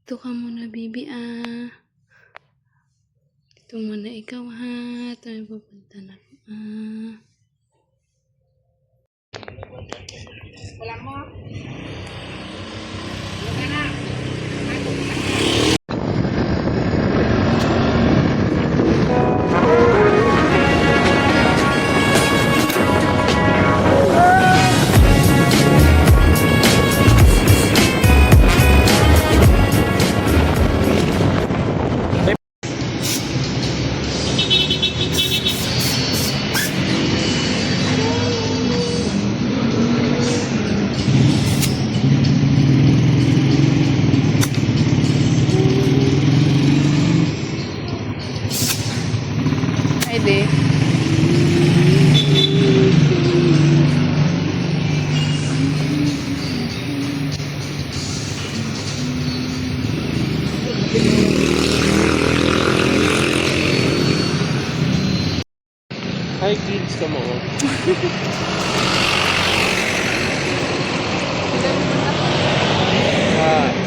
Dito ka muna, baby, ah. Dito muna ikaw, ha. Tayo pupunta na. Wala mo. Pwede. Hi kids, come on.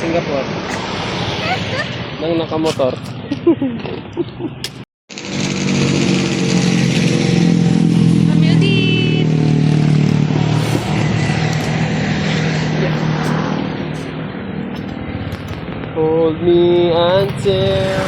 Singapore. Nang nakamotor. Kami ulit. Hold me until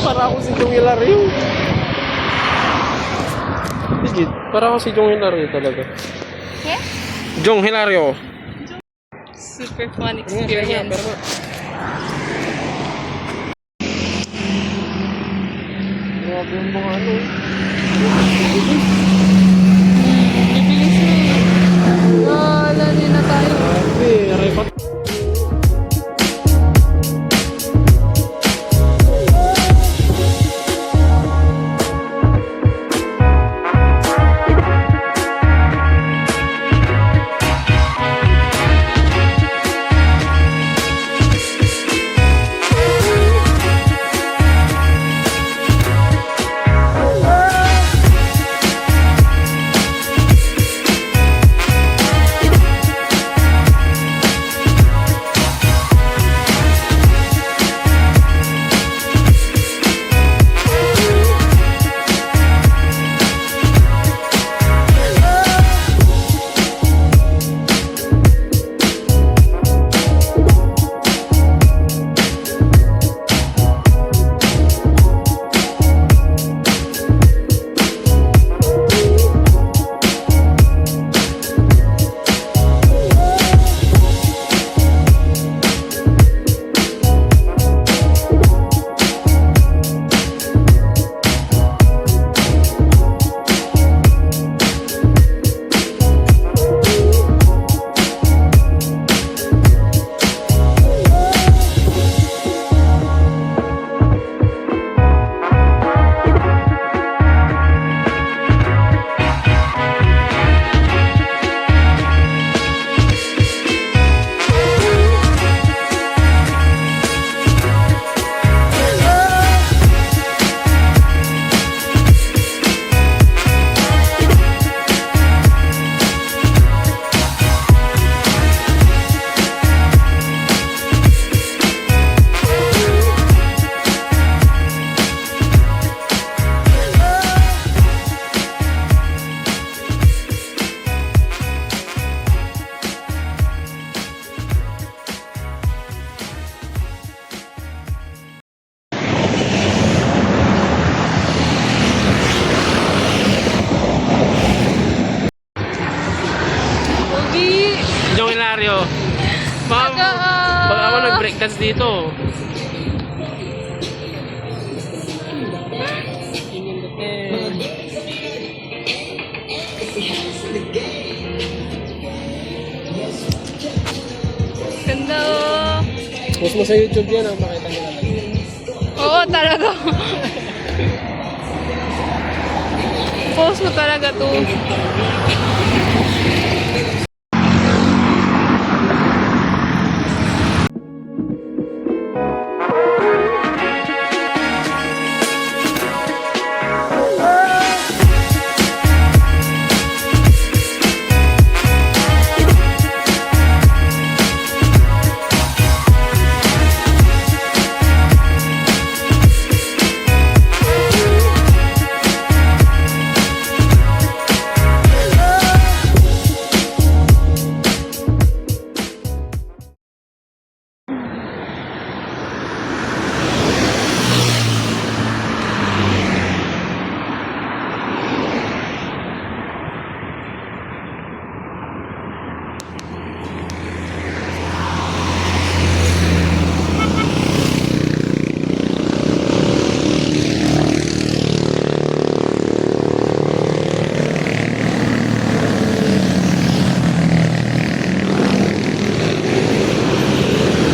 para ako si Jong Hilario. Legit, para ako si Jong Hilario talaga. Yeah? Jong Hilario. Super fun experience. Grabe yung mga ano. Bibilis na. Wala din na tayo. Grabe, repat. entrance dito. Ganda oh. Post mo sa YouTube yan, makita mo lang. Oo, talaga. Post mo talaga to.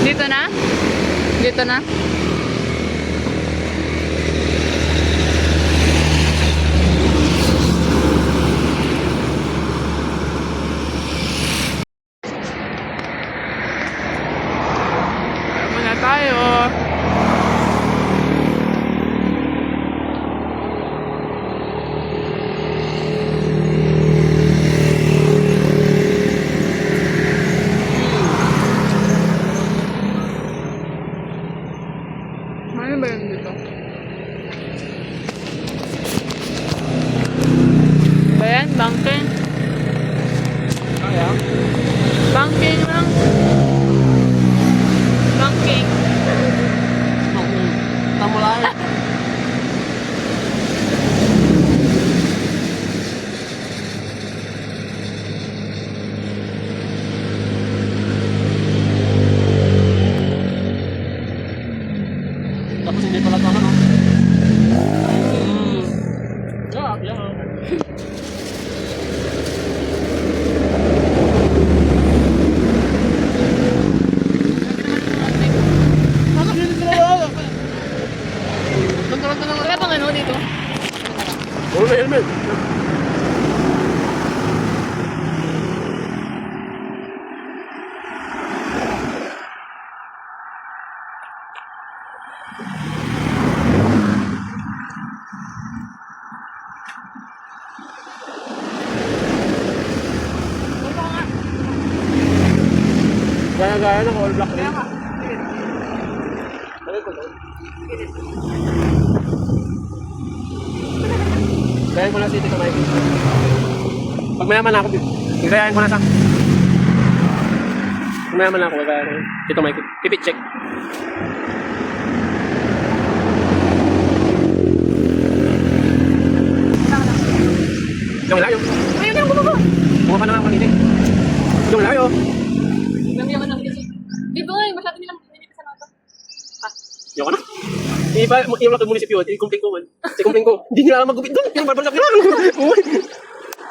Dito na? Dito na? Muna tayo. Ano ba yun dito? Ba yan? Banking? Kaya? Banking lang. Banking. Tamo lang. Tapos hindi pala ito ano? Yeah. Wala bang ano dito? Wala helmet. Gaya-gaya ng all black rin. Gayahin ko na si Tito Mikey. Pag mayaman na ako, gayahin ko na sa... Pag mayaman na ako, gayahin ko. Tito Mikey. Pipit check. Yung layo. Ayun na, bumaba. Bumaba naman ako nito. Yung layo. Namiyaman lang kasi. Dito nga, masyado nilang pinipisa na ito. Yung ano? Iba, yung lang munisipyo, i-complain ko man. I-complain ko. Hindi nila alam maggupit doon. Yung barbarsak nila.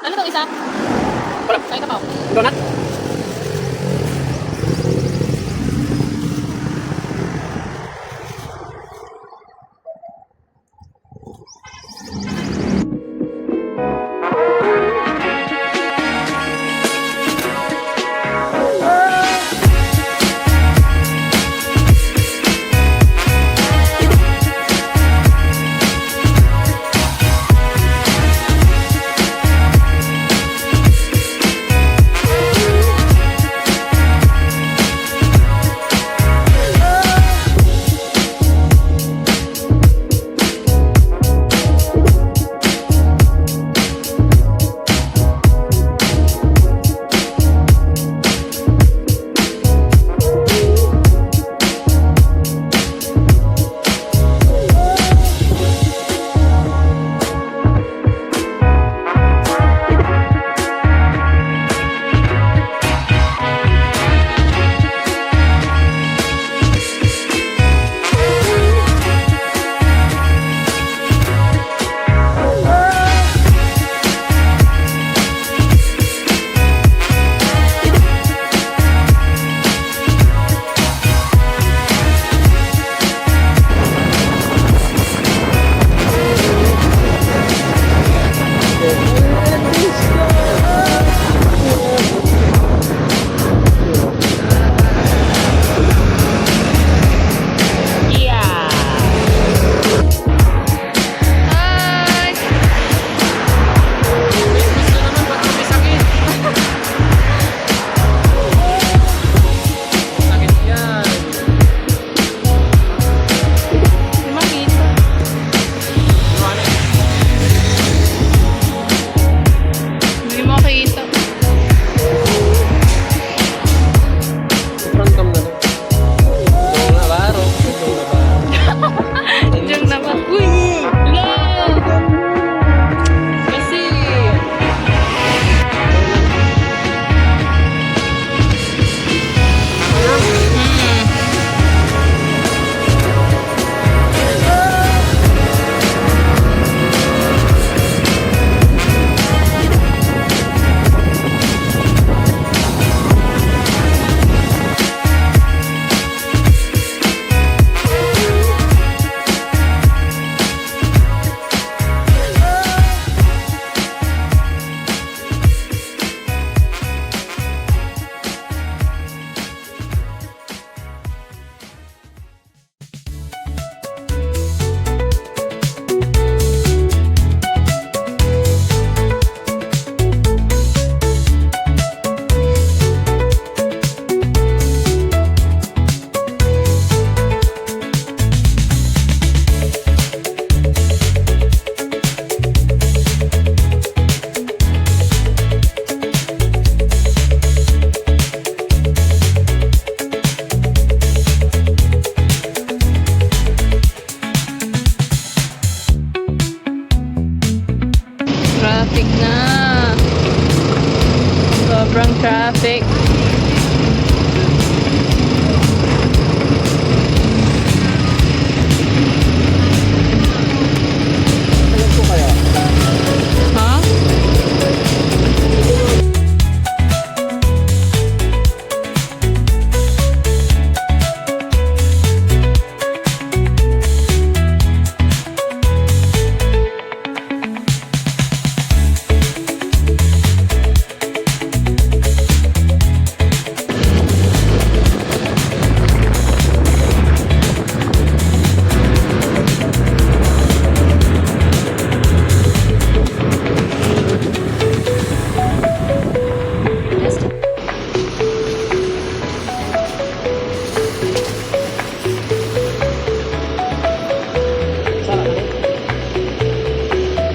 Ano itong isa? Wala. Sa'yo ka pa. Donut. music. Alam ko kaya. Ha?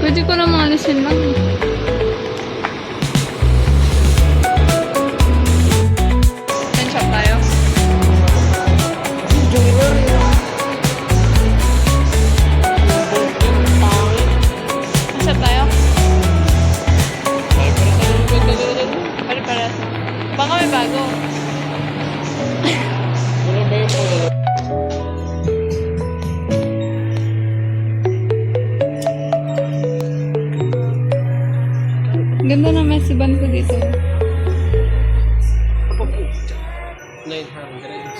Pwede ko na alisin lang. Saan shop tayo? Saan shop tayo? Pare-pares. Baka may bago. Ano ba yung pang Ganda na messy band ko dito. 900.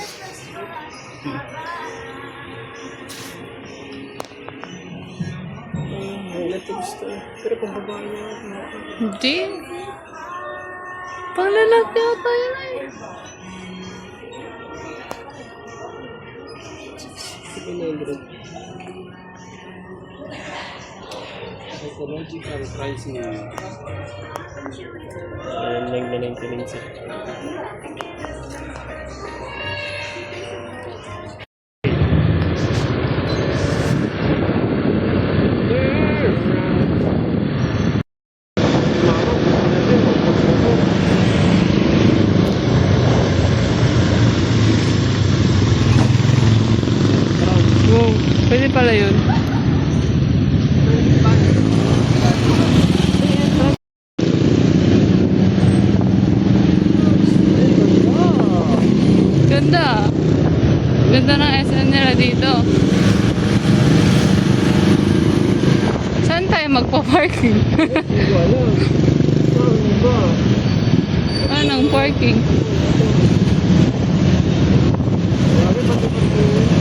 Gusto. Pero pang babae niya. Hindi. Pang lalaki ata yun eh. 700. Psychological pricing. Ayan lang na 99 set. Wow, pwede pala yun. Ganda. Ganda ng SM nila dito. Saan tayo magpa-parking? Hindi ko alam. Saan ba? Anong parking? Grabe pa ito.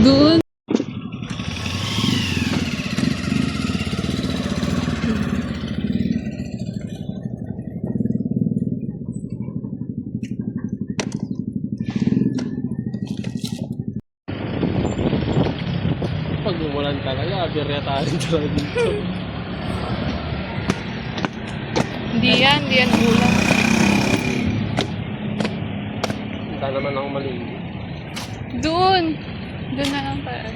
Doon. Pag umulan talaga, birya tayo talaga dito. Hindi yan ulang. Punta naman ako maligo. Doon. Doon na lang tayo.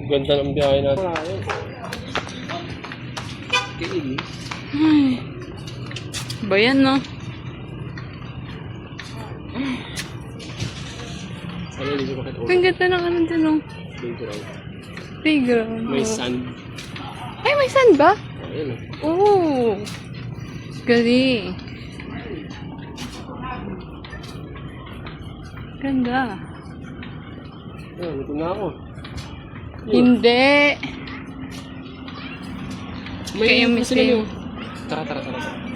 Ganda ng biyahe natin. Kaili. Ay. Ba yan, no? Ano hindi ko makita? Ang ganda ng ano dyan, no? Playground. Playground. May sand. Ay, may sand ba? Ayun o. Oo. Galing. Ganda. Ayun, ito na ako. Hindi. May Kaya may sila sa'yo. yung... Tara.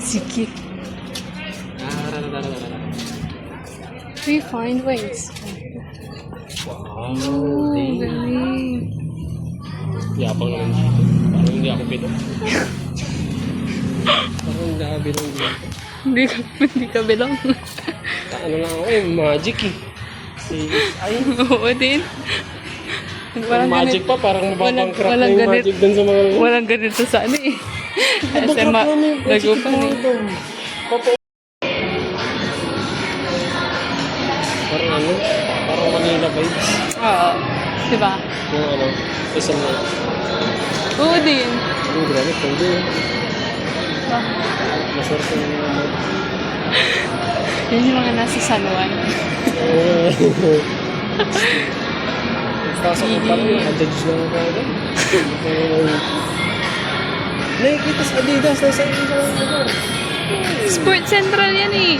Sige. Tara. We find ways. Wow. Oh, Dang. galing. Yapang naman dito. Parang hindi ako bilong. Parang hindi ako bilong dito. Hindi ka belong. Ano lang ako eh, magic eh. Ay, Oo din. Walang magic ganit- pa, parang mababangkrap na walang yung ganit- magic dun sa mga... Walang ganito sa ano eh. Kasi lagupan eh. Parang ano, parang Manila vibes. Oo. Diba? Yung ano, isang na. Oo din. Ang grabe, pwede eh. Maswerte yung mga Yun yung mga nasa San Juan. Pasok ko pa rin, judge na ako agad. Nakikita sa Adidas, nasa isang lugar. Sports Central yan eh.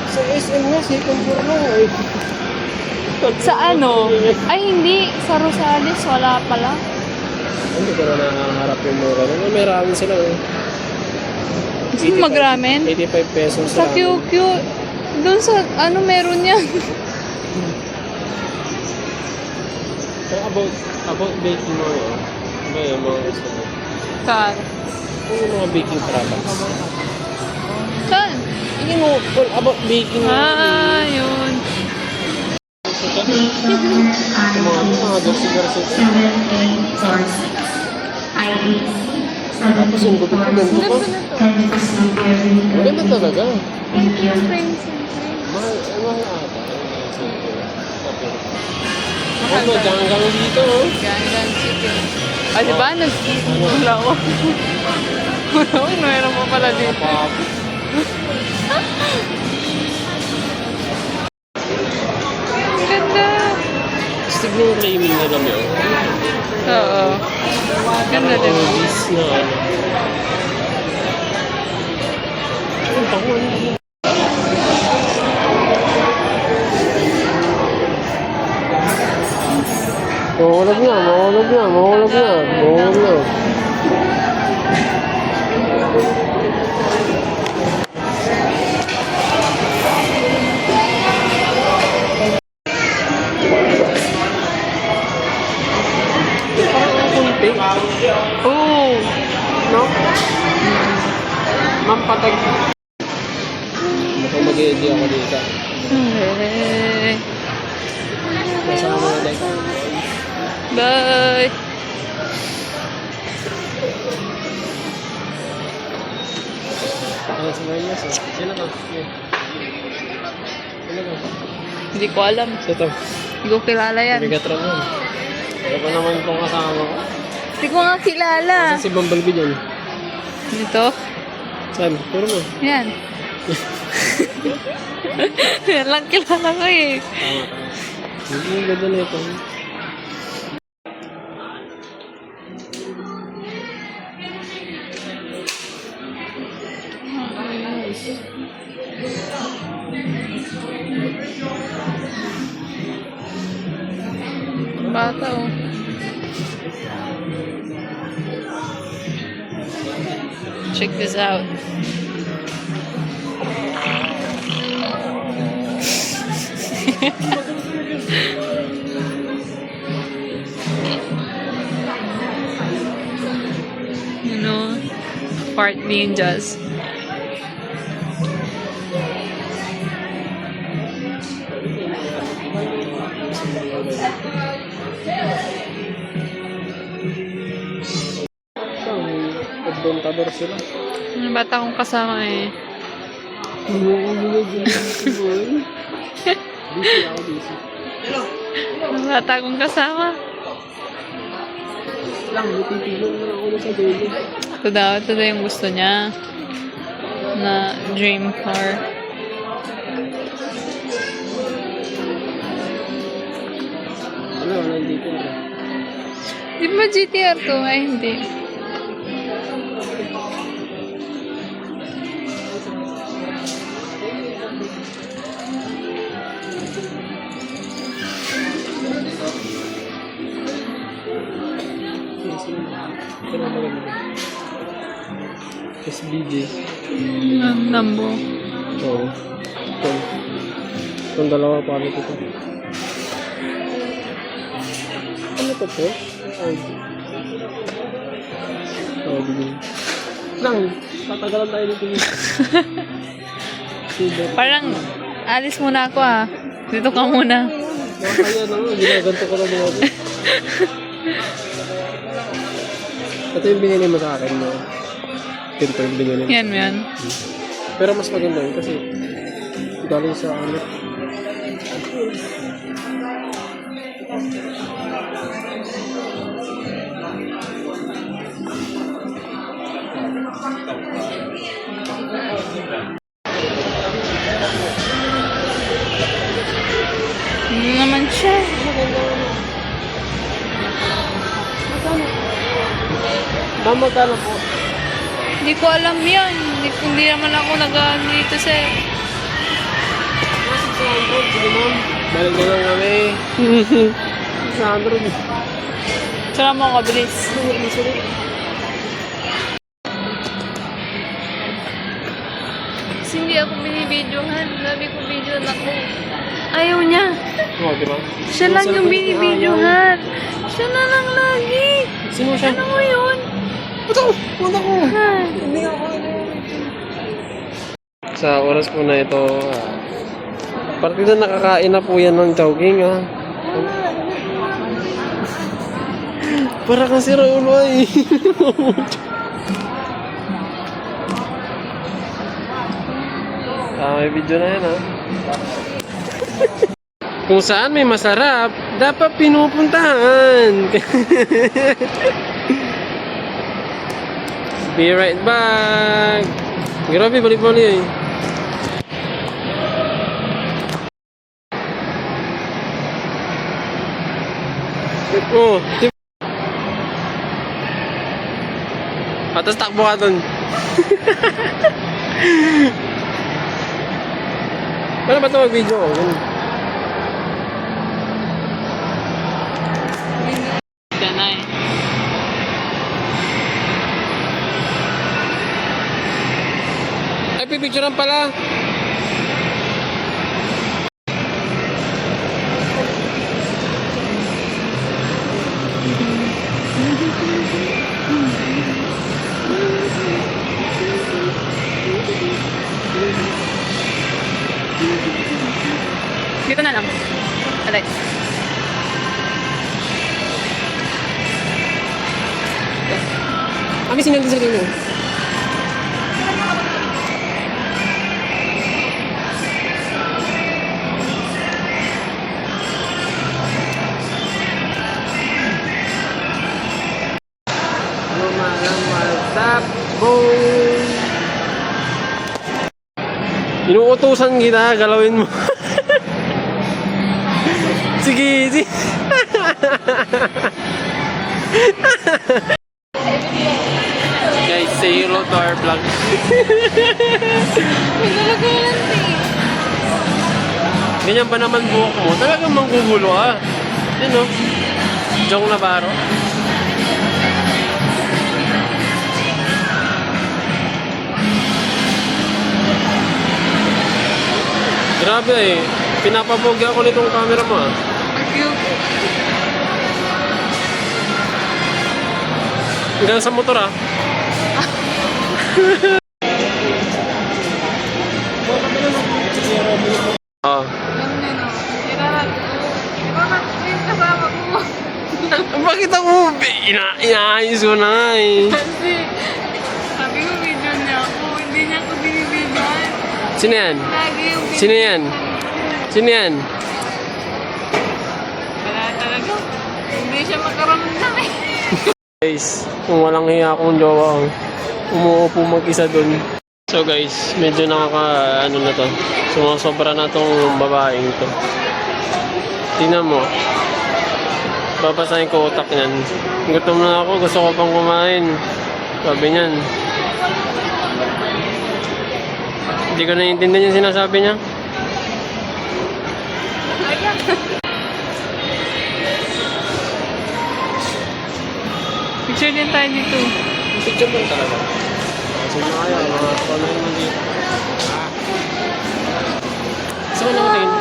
Sa SM nga, second floor lang eh. Sa ano? Ay, hindi. Sa Rosales, wala pala. Hindi ko na nakaharap yung mga ganun. May ramen sila eh. Gusto mo mag-ramen? 85 pesos Sa QQ. Doon sa, ano, meron yan. Pero about baking mo yun. Ba yung mga gusto mo? Saan? Yung mga baking products. Saan? Yung about baking mo. Ah, yun. Yung mga garsi-garsi. Tapos yung gupit ko ganito pa. Maganda talaga. Thank you, friends. Mahal ata. Ano, hanggang dito oh. Gangan chicken. Ah, di ba? Wala ko. Wala ko, meron mo pala dito. Ang ganda. Gusto mo yung naming nila mo yun? Oo. Ganda din. This na ano. Ang bango ano. Mahulog na. Parang kunti. Oo. No? Mampatag. Mukhang mag-i-edgy ako dito. Hey. Kasama na like. Bye. Ano sa mga yes? Sino ka? Sino ka? Hindi ko alam. Ito. Hindi ko kilala yan. Bigatron yun. Ano pa naman itong kasama ko? Hindi ko nga kilala. Kasi si Bumblebee dyan. Ito. Saan? Puro mo. Yan. Yan lang kilala ko eh. Hindi yung ganda na ito. Bata oh. Check this out. You know, part ninjas. Adventador sila. Yung bata kong kasama eh. Busy ako, busy. Yung bata kong kasama. Lang, natitulog na ako sa dulo. Ito daw yung gusto niya. Na dream car. Ano, nandito na. Di ba GTR to? Ay, hindi. Pero maganda. SBJ. Lambo. Oo. Itong dalawa palit ito. Ano to po? Bigyan. Lang, tatagalan tayo dito. Parang, alis muna ako ah. Dito ka muna. Kaya naman, ginaganto ko lang mga. Ito yung binili mo sa akin mo. Tinto yung binili. Yan mo yan. Pero mas maganda yun kasi galing sa ano. Ano naman siya? Ma'am, magkano po? Hindi ko alam yan. Hindi naman ako nag-ano dito sir. Sige ma'am. Balik na lang kami. 600. Sara mo ako, bilis. Kasi hindi ako binibidyohan. Sabi ko videohan ako. Ayaw niya. Oo, di ba? Siya lang yung binibidyohan. Siya na lang lagi. Sino siya? Ano mo yun? Puto! Punta ko! Hindi ako. Sa oras po na ito, partida nakakain na po yan ng jogging, ah. Para kang si Raulo ay. May video na yan, ah. Kung saan may masarap, dapat pinupuntahan. Be right back. Grabe, balik-balik eh. Oh, atas takbo ka dun. Paano ba ito mag-video? Yan na eh. Ay, pipicturean pala. Dito na lang. Alay. Kami sinandun sa kanyo. Inuutusan kita, galawin mo. Sige, sige. Guys, say hello to our vlog. Ganyan ba naman buhok mo? Talagang manggugulo ka. Yun o. Jong Navarro. Grabe eh. Pinapapogi ako nitong camera mo ah. Hanggang sa motor ah. Oh. Bakit ako? Inaayos ko na eh. Kasi, sabi ko video niya ako, hindi niya ako binibidyohan. Sino yan? Lagi yung video. Sino yan? Sino yan? Wala talaga. Hindi siya makaramdam eh. Guys, kung walang hiya akong jowa, umuupo mag-isa dun. So guys, medyo ano na to. Sumasobra na tong babaeng to. Tingnan mo. Babasahin ko utak niyan. Gutom na ako, gusto ko pang kumain. Sabi niyan. Hindi ko naiintindihan yung sinasabi niya. Picture din tayo dito. Picture mo talaga. Sige na kaya, mga paano naman dito. Saan ka nakatingin?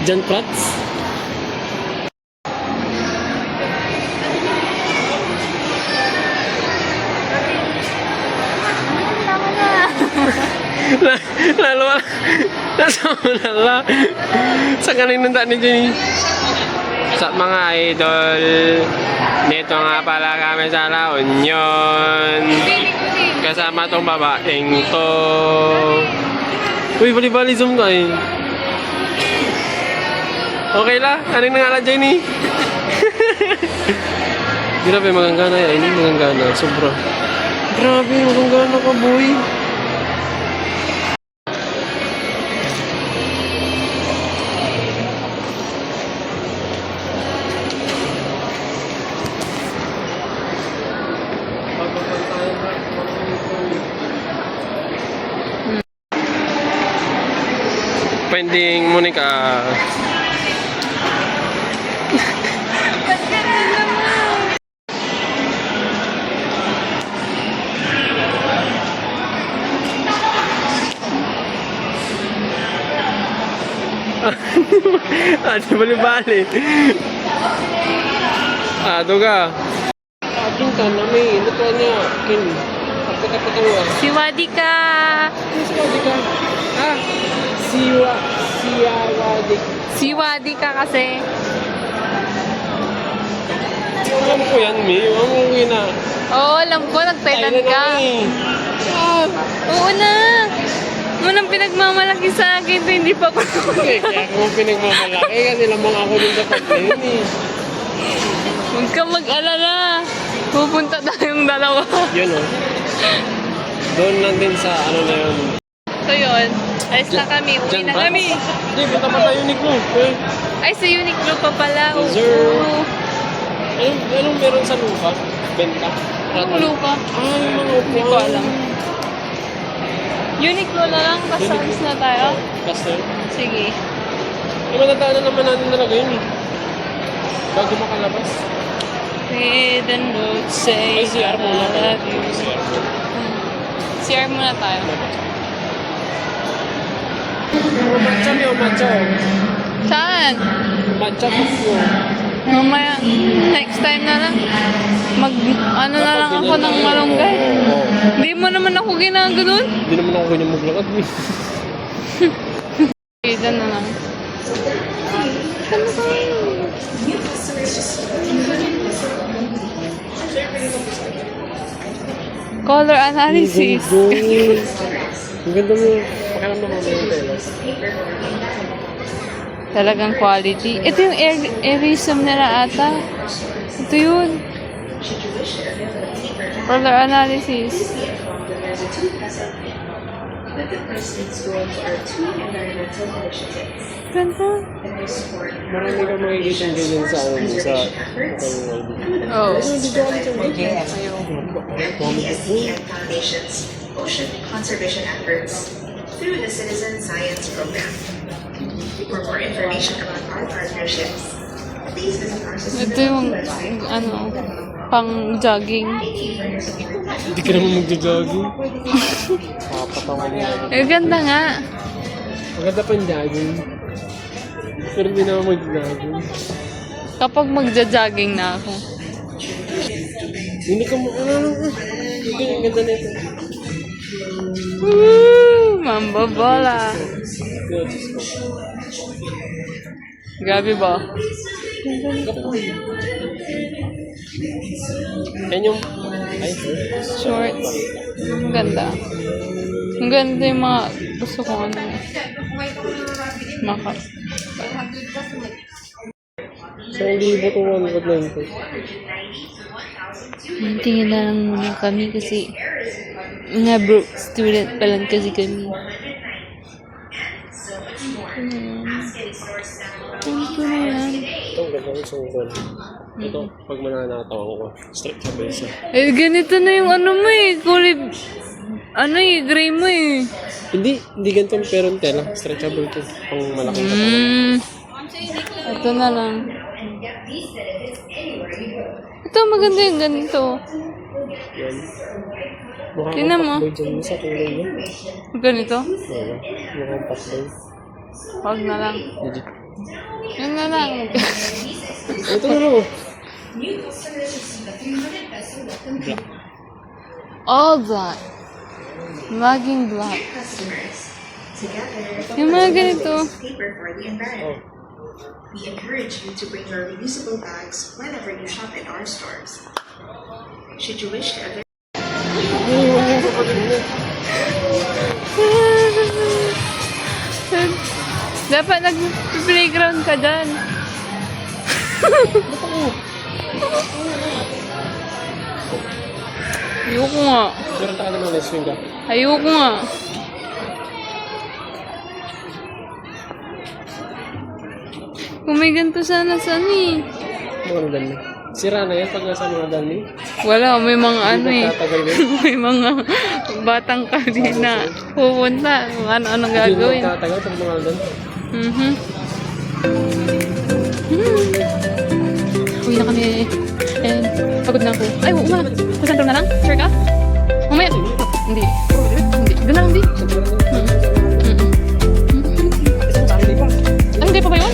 John Prats? Lalo nasa malala sa kaninang daan ni Jenny sa mga idol. Dito nga pala kami sa La Union. Kasama tong babaeng to. Uy, bali-bali zoom ka eh. Okay la? Anong nangalan dyan eh? Grabe, maganggana yan. Ini maganggana. Sobra. Grabe, maganggana ka boy. Pending Monica. Ate bali-bali. Ato ka. Ating ka na may luto niya. Kin. Kapit-kapit ang Si Wadika! Siwadika. Ah, Siwadik. Si Wadika kasi. Alam ko yan, Mi. Ang uwi na. Oo, alam ko, nag-Thailand Thailand ka. ako eh. Ah, Oo na. Manang pinagmamalaki sa akin, to, hindi pa ko. kaya ako pinagmamalaki kasi lamang ako dun sa pagkain eh. Huwag ka mag-alala. Pupunta tayong dalawa. Yun oh. Doon lang din sa ano na yun. So yun, alis na kami. Uwi Diyan na ba? kami. Hindi, punta pa tayo Uniqlo. Eh, Ay, sa Uniqlo pa pala. Yes, sir. Oo. anong meron sa lupa? Benta? Anong lupa? Ah, yung mga upuan. Hindi ko alam. Uniqlo na lang, basta Uniqlo. alis na tayo. Basta yun. Sige. Eh, matandaan na naman natin talaga yun eh. Bago makalabas. We don't look, say Ay, CR muna. I love you. CR muna. CR muna tayo. Matcha niyo, matcha. Saan? Matcha po po. Mamaya, next time na lang. Ano na lang ako ng malunggay. Oo. Hindi mo naman ako ginaganon. Hindi naman ako ganyan maglakad eh. Okay, dyan na lang. Color analysis. Ang ganda mo. Pakiramdam mo yung telas. Talagang quality. Ito yung Airism nila ata. Ito yun. Color analysis. Ganda. Marami kang makikita ganyan sa ano sa Oh. Foundation's ocean conservation efforts through the Citizen Science Program. For more information about our partnerships, please visit our Ito yung, ano, pang jogging. Hindi ka naman magja-jogging. Papatawa mo na. Eh, ganda nga. Maganda pang jogging. Pero hindi naman mag-jogging. Kapag magja-jogging na ako. Hindi ka mo, hindi ang ganda nito. Woo! Mambobola. Grabe ba? Yan yung, ay, Short. Ang ganda. Ang ganda yung mga gusto ko ano. Makat. so hindi ba itong 100 Tingin na lang muna kami kasi mga broke student pa lang kasi kami. Ito na yan. Ito, ganda yung sungkol. Ito, pag mananatawa ko, straight sa besa. Eh, ganito na yung ano mo eh. Kulay, ano eh, gray mo eh. Hindi ganito pero yung tela. Stretchable to. Pang malaking katawan. Ito na lang. Ito, maganda yung ganito. Yan. Tingnan mo. Makakapakboy dyan sa kulay niya. Ganito? Oo. Mukhang pakboy. Huwag na lang. Hindi. Yun na lang. Ito na lang. All black. Laging black. Yung mga ganito. paper for the environment. We encourage you to bring your reusable bags whenever you shop in our stores. Should you wish to avail Dapat nag-playground ka dyan. Ayoko nga. Meron tayo naman na swing ka. Ayoko nga. Kung may ganito sana eh. Mga dami. Sira na yan pag nasa mga dami. Wala, may mga ano eh. Tatagal yun. May mga batang kali na pupunta. Kung ano-ano Hindi gagawin. mo tatagal pag mga dami. Uwi na kami. And pagod na ako. Ay, oo nga. Kusantro na lang? Sure ka? Mamaya. Hindi. Hindi. Doon na lang, di. Ay, hindi pa ba yun?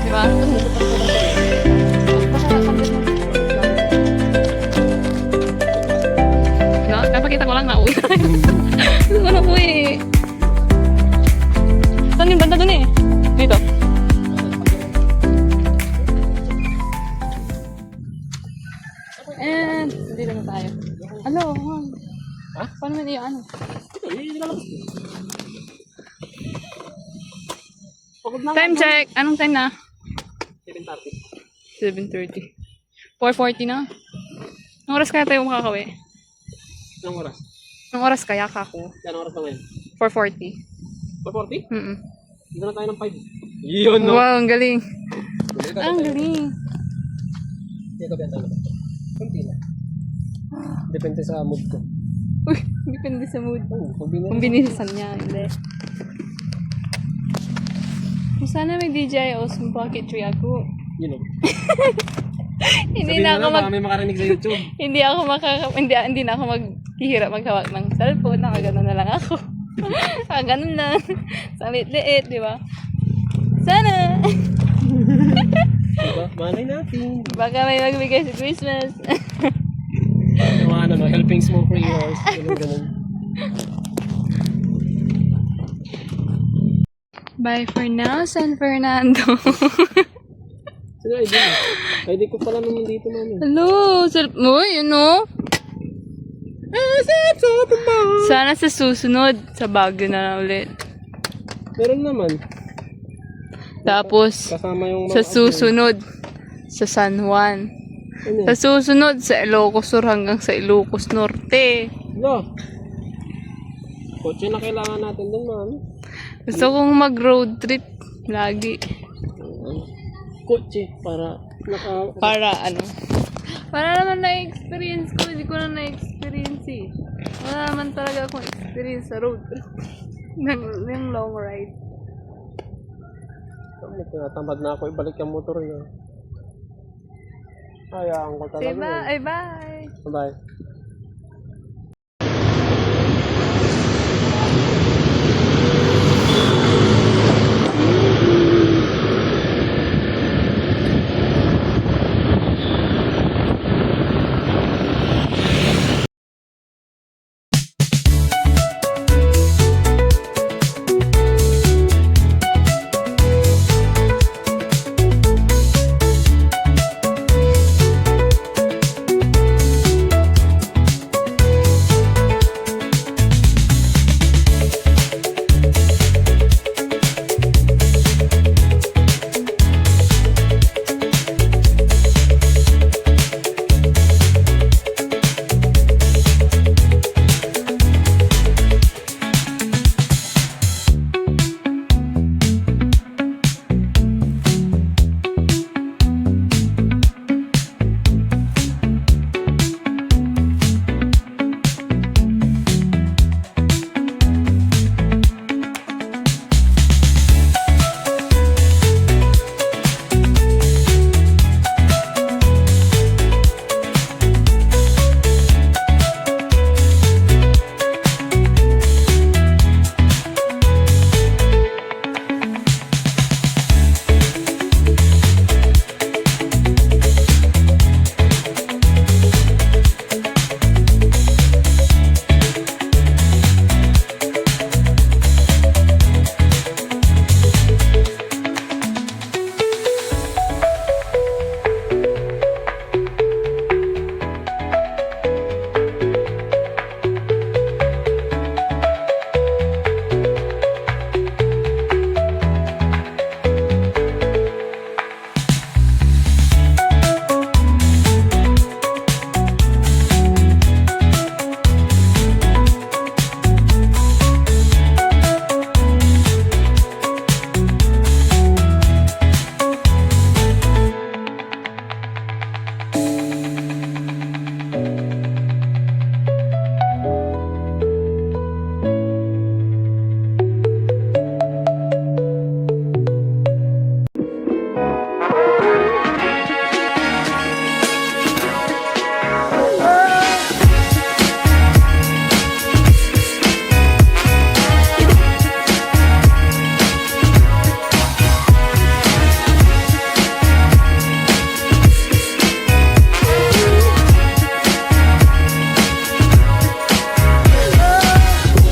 Diba? No, kapakita ko lang na uwi tayo. Gusto ko na po eh. Saan yung banda dun eh? Dito. And, dito na tayo. Hello, hon. Ha? Paano man iyo ano? Time check. Anong time na? 7:30. 4:40 na. Anong oras kaya tayo makakawi? Anong oras? Anong oras kaya kako? Anong oras ba ngayon? 4:40. 4:40? Mm-mm. Dito na tayo ng 5. Yun, no? Wow, ang galing. Ang galing. Dito ba tayo? Kunti na. Depende sa mood ko. Uy, depende sa mood. Kung Kung binisan niya, hindi. Kung sana may DJI Osmo Pocket 3 ako. yun, no? Hindi na ako mag... May makarinig sa YouTube. Hindi na ako maghihirap maghawak ng cellphone. Nakaganon na lang ako. Nakaganon lang. Sa liit-liit, di ba? Sana! Diba? Malay natin. Baka may magbigay sa Christmas. Yung mga ano, helping smoke prayers. Ganun. Bye for now, San Fernando. Sino ID? ID ko pala naman dito, mami. Hello! Uy, ano? Sana sa susunod, sa Baguio na ulit. Meron naman. Tapos, Kasama yung sa susunod, sa San Juan. Ano? Sa susunod, sa Ilocos Sur hanggang sa Ilocos Norte. No. Kotse na kailangan natin dun, mami. Gusto kong mag-road trip lagi. Kotse para Para ano? Para naman na-experience ko. Hindi ko na na-experience eh. Wala naman talaga akong experience sa road trip. Yung long ride. Tinatamad na ako ibalik yung motor niya. Hayaan ko talaga. Say bye! Bye! Bye.